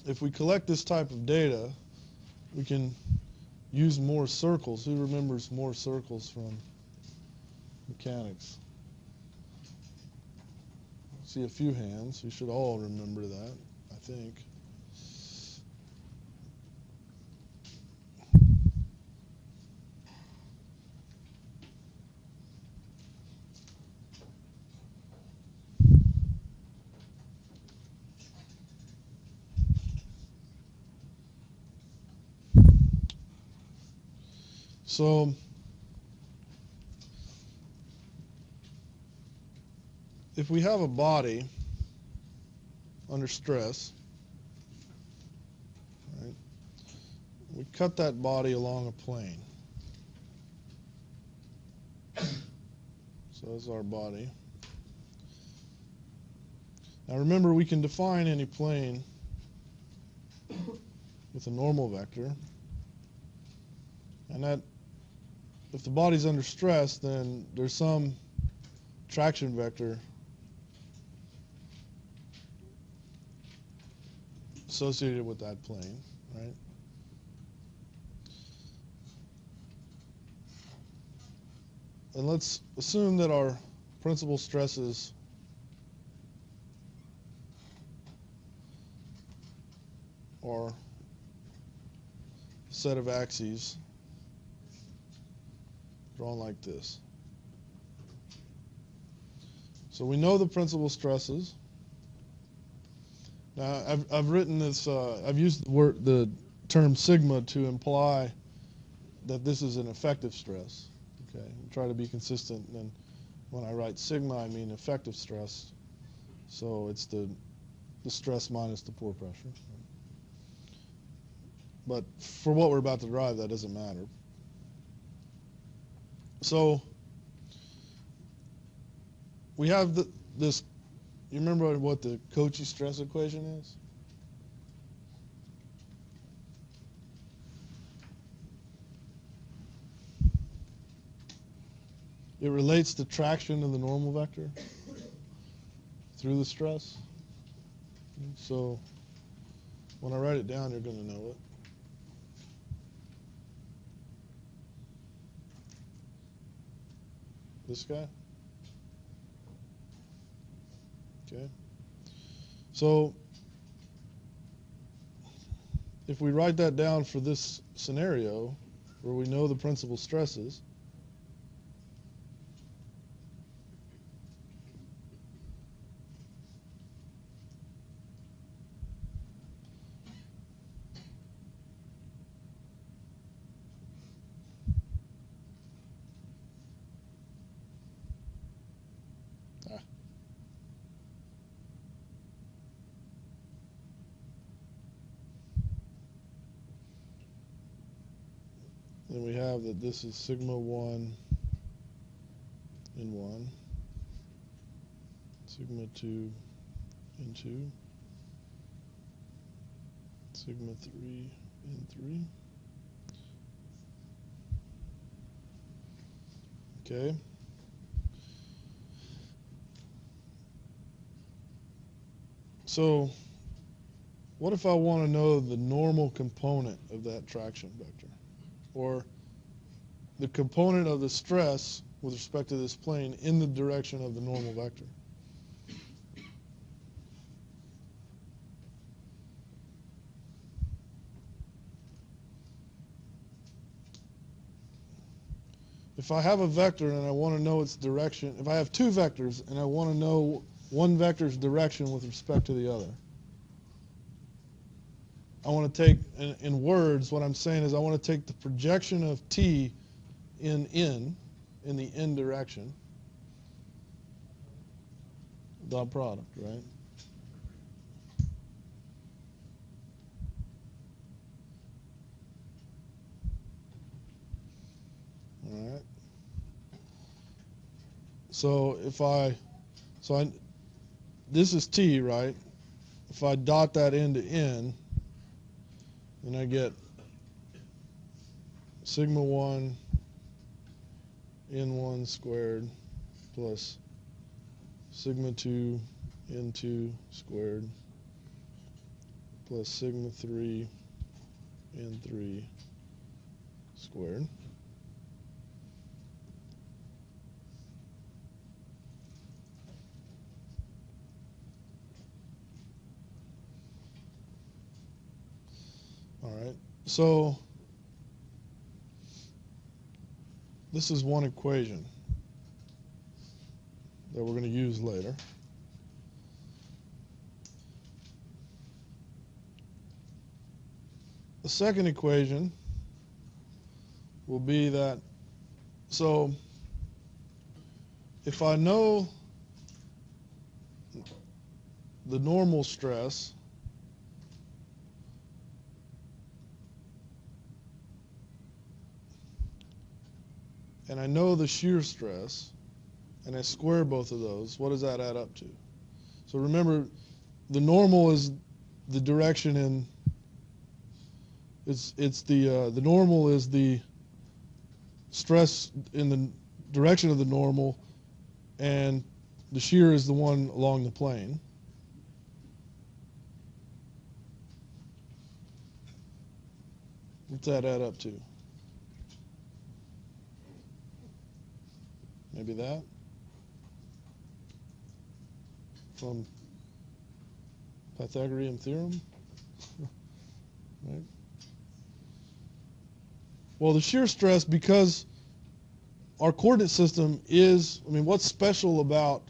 if we collect this type of data, we can use Mohr circles. Who remembers Mohr circles from mechanics? I see a few hands. You should all remember that, I think. So if we have a body under stress, right, we cut that body along a plane. So that's our body. Now remember, we can define any plane with a normal vector. And that, if the body's under stress, then there's some traction vector associated with that plane, right? And let's assume that our principal stresses are a set of axes drawn like this. So we know the principal stresses. Now I've written this. I've used the term sigma to imply that this is an effective stress. Okay, try to be consistent. And when I write sigma, I mean effective stress. So it's the stress minus the pore pressure. But for what we're about to derive, that doesn't matter. So we have this. You remember what the Cauchy stress equation is? It relates the traction of the normal vector through the stress. So when I write it down, you're going to know it. This guy? Okay. So if we write that down for this scenario where we know the principal stresses, then we have that this is sigma 1 in 1, sigma 2 in 2, sigma 3 in 3. Okay. So what if I want to know the normal component of that traction vector, or the component of the stress with respect to this plane in the direction of the normal vector? If I have a vector and I want to know its direction, if I have two vectors and I want to know one vector's direction with respect to the other, I want to take, in words, what I'm saying is I want to take the projection of t in the n direction, dot product, right? All right. So this is t, right? If I dot that into n, then I get sigma 1 n1 squared plus sigma 2 n2 squared plus sigma 3 N3 squared. All right, so this is one equation that we're going to use later. The second equation will be that, so if I know the normal stress, and I know the shear stress, and I square both of those, what does that add up to? So remember, the normal is the direction in, the normal is the stress in the direction of the normal, and the shear is the one along the plane. What's that add up to? Maybe that? From Pythagorean theorem? Right? Well, the shear stress, because our coordinate system is, I mean, what's special about,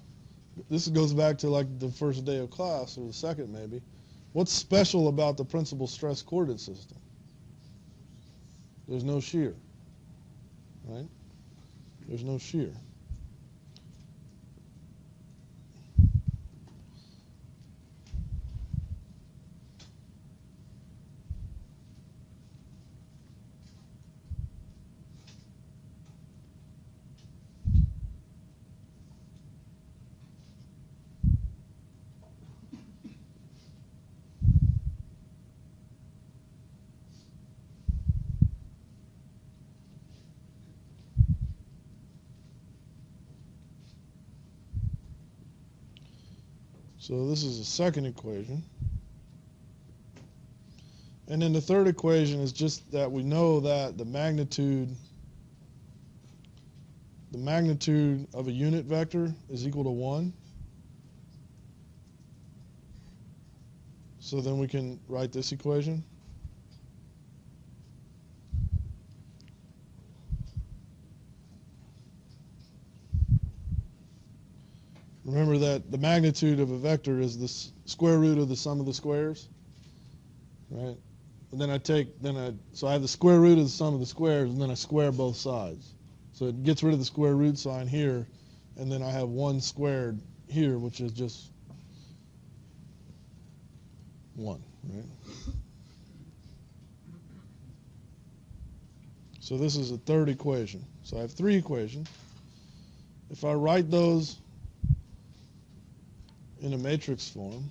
this goes back to like the first day of class, or the second maybe, what's special about the principal stress coordinate system? There's no shear, right? There's no shear. So this is the second equation. And then the third equation is just that we know that the magnitude of a unit vector is equal to 1. So then we can write this equation. Remember that the magnitude of a vector is the square root of the sum of the squares, right? And then so I have the square root of the sum of the squares, and then I square both sides. So it gets rid of the square root sign here, and then I have 1 squared here, which is just 1, right? So this is a third equation. So I have 3 equations. If I write those in a matrix form,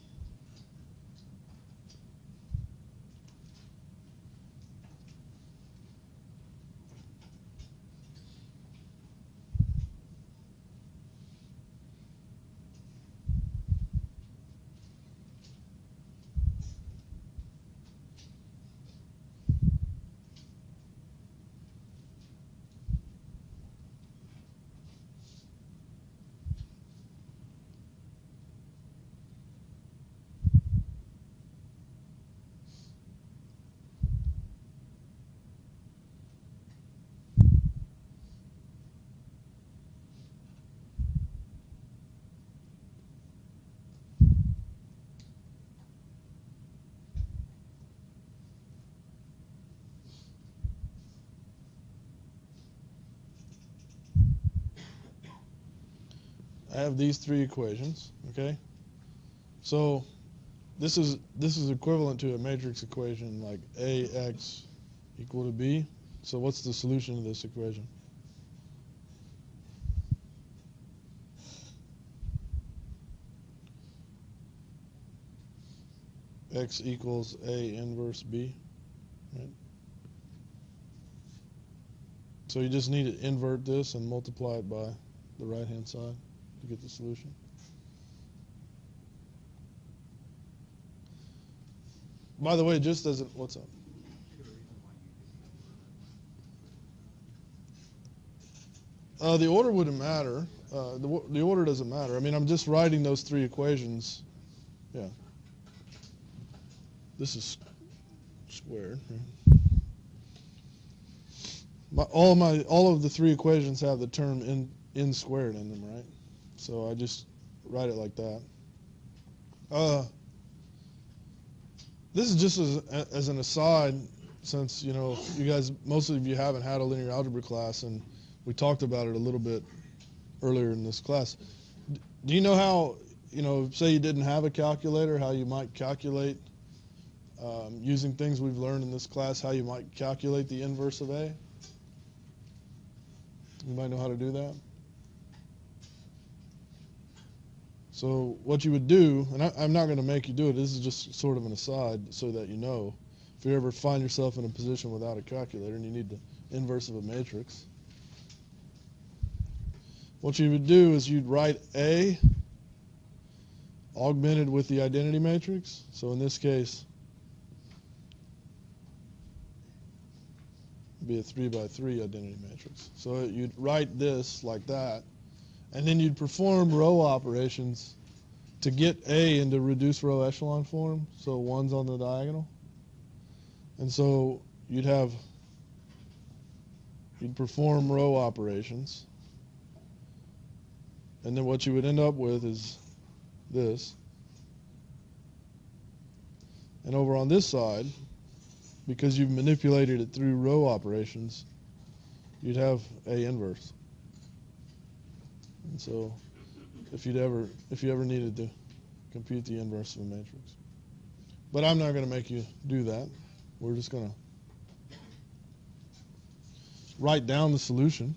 I have these 3 equations, okay? So this is equivalent to a matrix equation like AX equal to B. So what's the solution to this equation? X equals A inverse B, right? So you just need to invert this and multiply it by the right-hand side to get the solution. By the way, just as what's up? The order wouldn't matter. The order doesn't matter. I mean, I'm just writing those three equations. Yeah. This is squared. All of the three equations have the term n squared in them, right? So I just write it like that. This is just as an aside, since you guys, most of you haven't had a linear algebra class, and we talked about it a little bit earlier in this class. Do you know how, say you didn't have a calculator, how you might calculate, using things we've learned in this class, how you might calculate the inverse of A? You might know how to do that. So what you would do, and I'm not going to make you do it, this is just sort of an aside so that you know, if you ever find yourself in a position without a calculator and you need the inverse of a matrix, what you would do is you'd write A augmented with the identity matrix. So in this case, it'd be a 3 by 3 identity matrix. So you'd write this like that, and then you'd perform row operations to get A into reduced row echelon form, so 1's on the diagonal. And so you'd perform row operations, and then what you would end up with is this. And over on this side, because you've manipulated it through row operations, you'd have A inverse. And so if you ever needed to compute the inverse of a matrix. But I'm not going to make you do that. We're just going to write down the solution.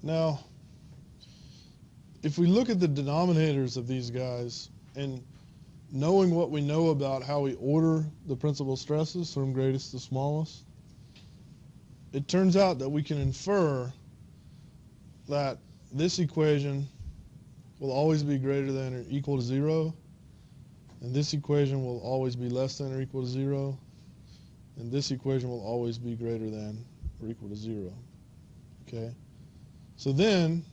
Now, if we look at the denominators of these guys, and knowing what we know about how we order the principal stresses from greatest to smallest, it turns out that we can infer that this equation will always be greater than or equal to 0, and this equation will always be less than or equal to 0, and this equation will always be greater than or equal to 0. Okay? So then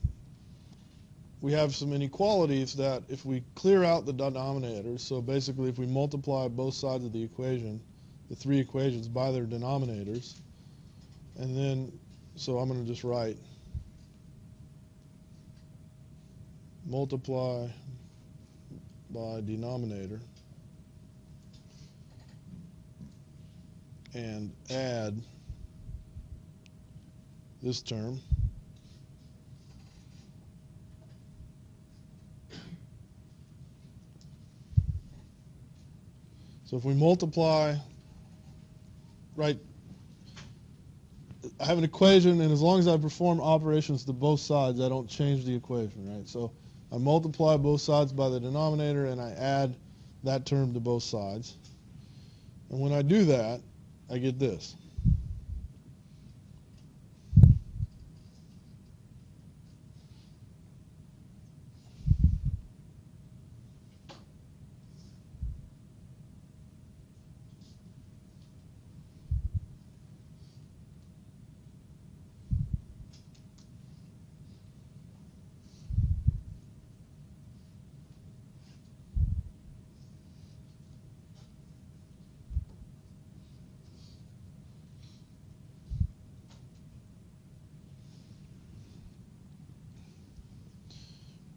we have some inequalities that if we clear out the denominators, so basically if we multiply both sides of the equation, the three equations by their denominators, and then, so I'm going to just write multiply by denominator and add this term, So if we multiply, right, I have an equation, and as long as I perform operations to both sides, I don't change the equation, right? So I multiply both sides by the denominator, and I add that term to both sides. And when I do that, I get this.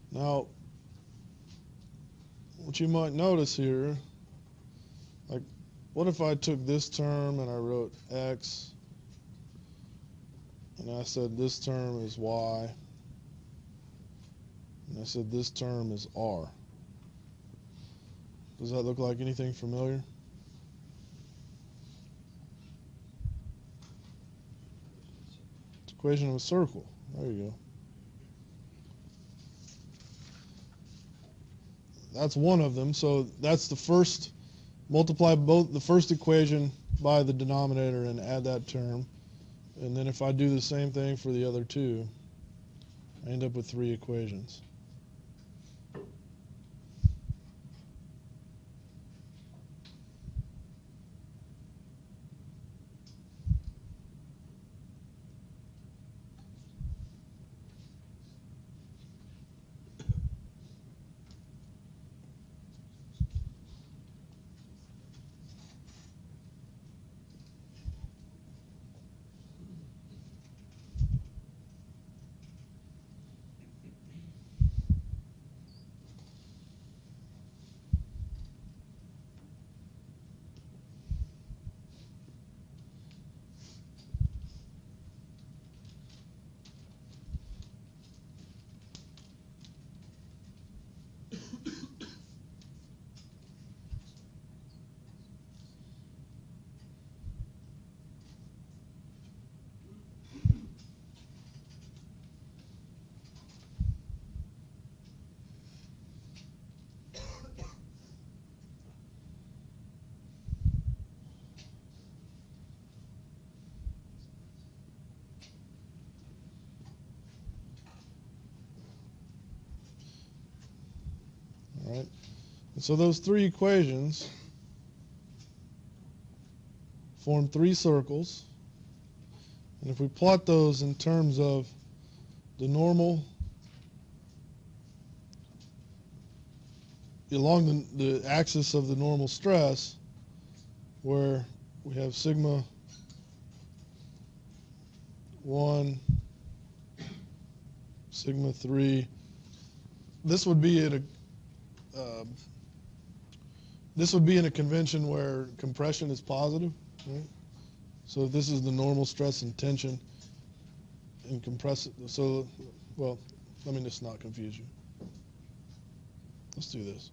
Now, what you might notice here, like, what if I took this term and I wrote x, and I said this term is y, and I said this term is r? Does that look like anything familiar? It's the equation of a circle. There you go. That's one of them. So that's the first, multiply both the first equation by the denominator and add that term. And then if I do the same thing for the other two, I end up with 3 equations. All right. And so those 3 equations form 3 circles. And if we plot those in terms of the normal along the axis of the normal stress, where we have sigma 1, sigma 3, this would be at a this would be in a convention where compression is positive, right? So if this is the normal stress and tension and compress it, so, well, let me just not confuse you. Let's do this.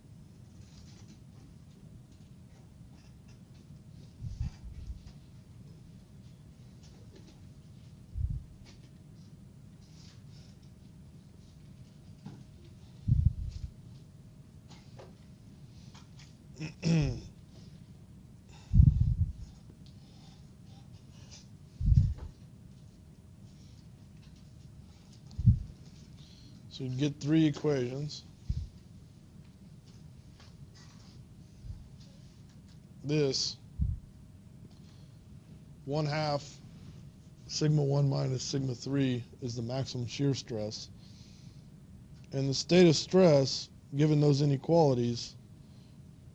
So you'd get 3 equations. This 1/2 sigma 1 minus sigma 3 is the maximum shear stress. And the state of stress, given those inequalities,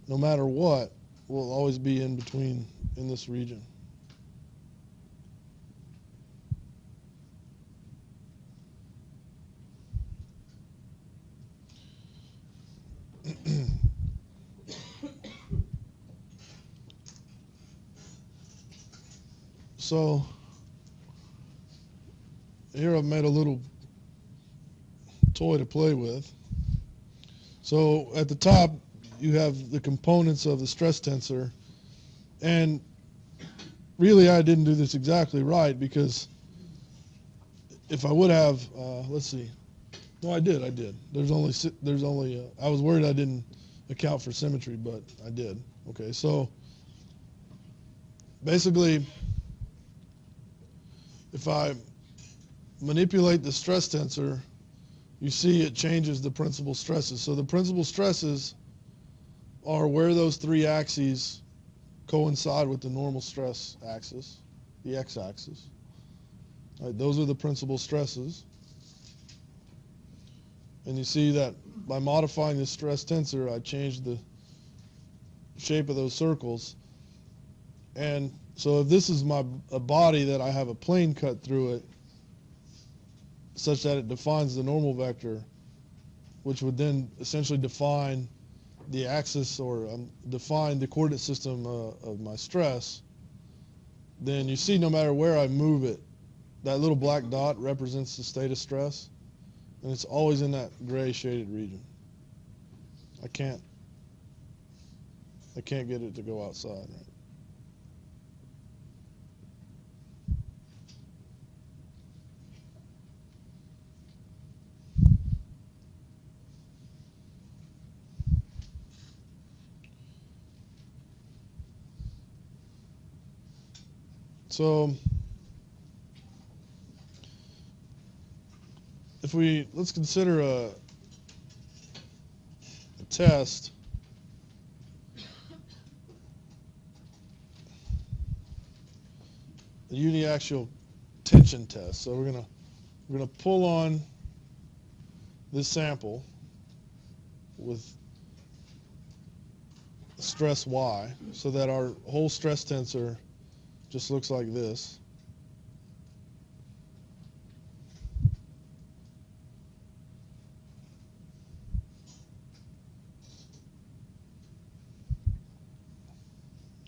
no matter what, will always be in between in this region. So here I've made a little toy to play with. So at the top you have the components of the stress tensor, And really, I didn't do this exactly right, because if I would have, let's see. No, I did. There's only, I was worried I didn't account for symmetry, but I did. Okay, so basically, if I manipulate the stress tensor, you see it changes the principal stresses. So the principal stresses are where those three axes coincide with the normal stress axis, the x-axis. Right, those are the principal stresses. And you see that by modifying the stress tensor, I changed the shape of those circles. And so if this is a body that I have a plane cut through it, such that it defines the normal vector, which would then essentially define the axis, or define the coordinate system of my stress, then you see no matter where I move it, that little black dot represents the state of stress, and it's always in that gray shaded region. I can't get it to go outside, right? So let's consider a test. A uniaxial tension test. So we're gonna pull on this sample with stress y, so that our whole stress tensor just looks like this.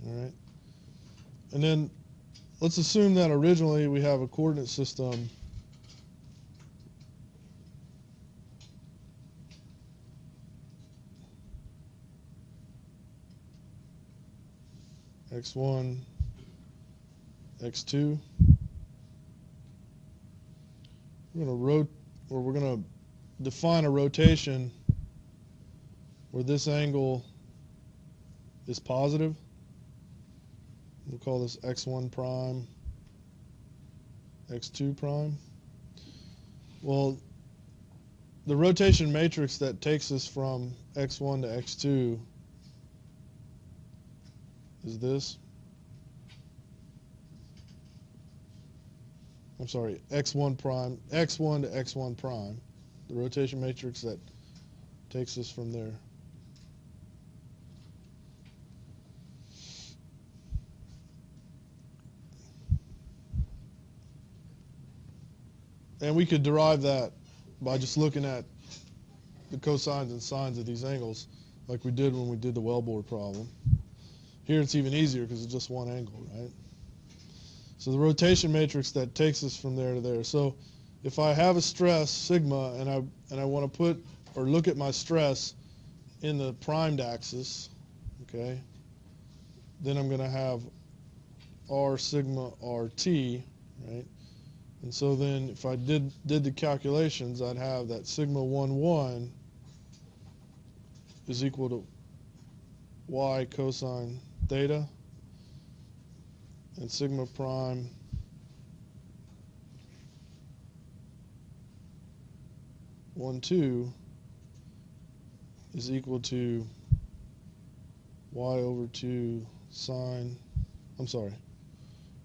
All right. And then let's assume that originally we have a coordinate system x1, x2. We're going to define a rotation where this angle is positive. We'll call this x1 prime, x2 prime. Well, the rotation matrix that takes us from x1 to x2 is this. I'm sorry, x1 prime, x1 to x1 prime. The rotation matrix that takes us from there. And we could derive that by just looking at the cosines and sines of these angles, like we did when we did the wellbore problem. Here it's even easier because it's just one angle, right? So the rotation matrix that takes us from there to there. So if I have a stress sigma and I want to put or look at my stress in the primed axis, okay, then I'm going to have r sigma rt, right? And so then if I did the calculations, I'd have that sigma 1 is equal to y cosine theta, and sigma prime one 2 is equal to y over 2 sine, I'm sorry,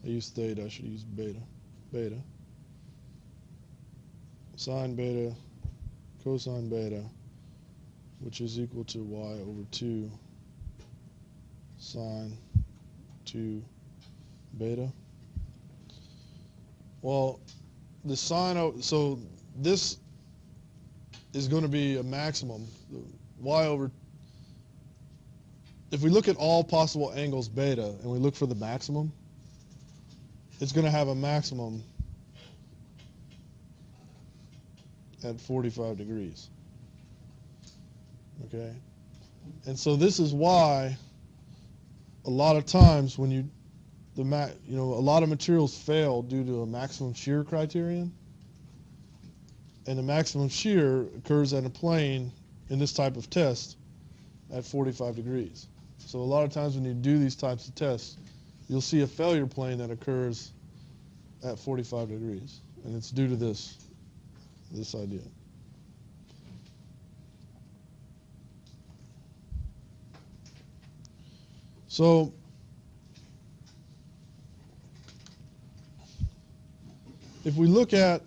I used theta, I should use beta, sine beta cosine beta, which is equal to y over 2 sine 2 beta. Well, the sine, so this is going to be a maximum. Y over, if we look at all possible angles beta and we look for the maximum, it's going to have a maximum at 45 degrees. Okay? And so this is why a lot of times when you know, a lot of materials fail due to a maximum shear criterion, and the maximum shear occurs at a plane in this type of test at 45 degrees. So a lot of times when you do these types of tests, you'll see a failure plane that occurs at 45 degrees, and it's due to this idea. So if we look at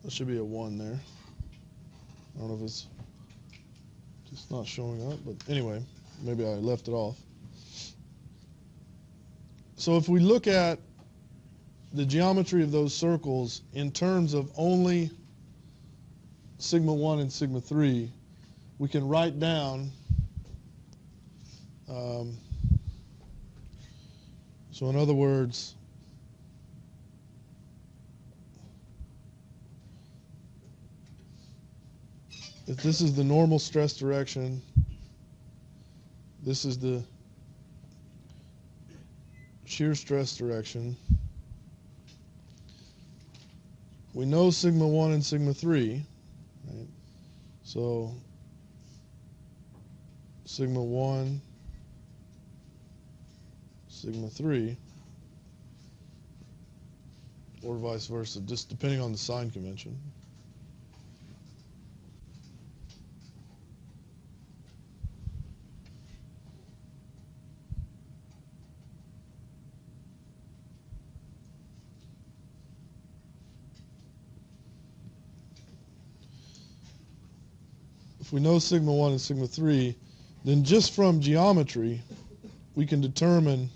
there should be a 1 there. I don't know if it's just not showing up, but anyway, maybe I left it off. So if we look at the geometry of those circles in terms of only sigma 1 and sigma 3, we can write down so in other words, if this is the normal stress direction, this is the shear stress direction. We know sigma 1 and sigma 3, right? So sigma 1, sigma 3, or vice versa, just depending on the sign convention. If we know sigma 1 and sigma 3, then just from geometry, we can determine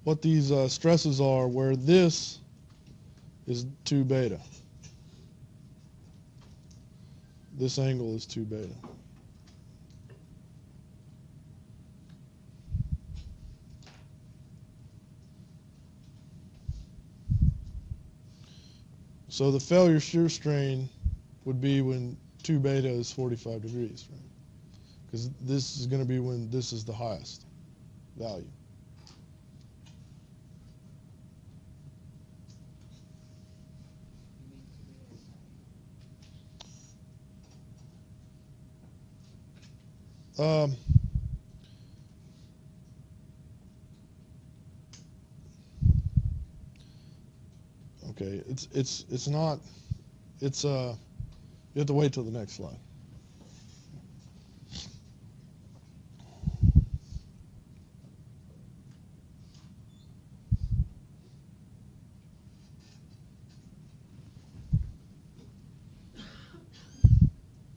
what these stresses are, where this is 2 beta. This angle is 2 beta. So the failure shear strain would be when 2 beta is 45 degrees, right? Because this is going to be when this is the highest value. Okay, it's not, you have to wait till the next slide.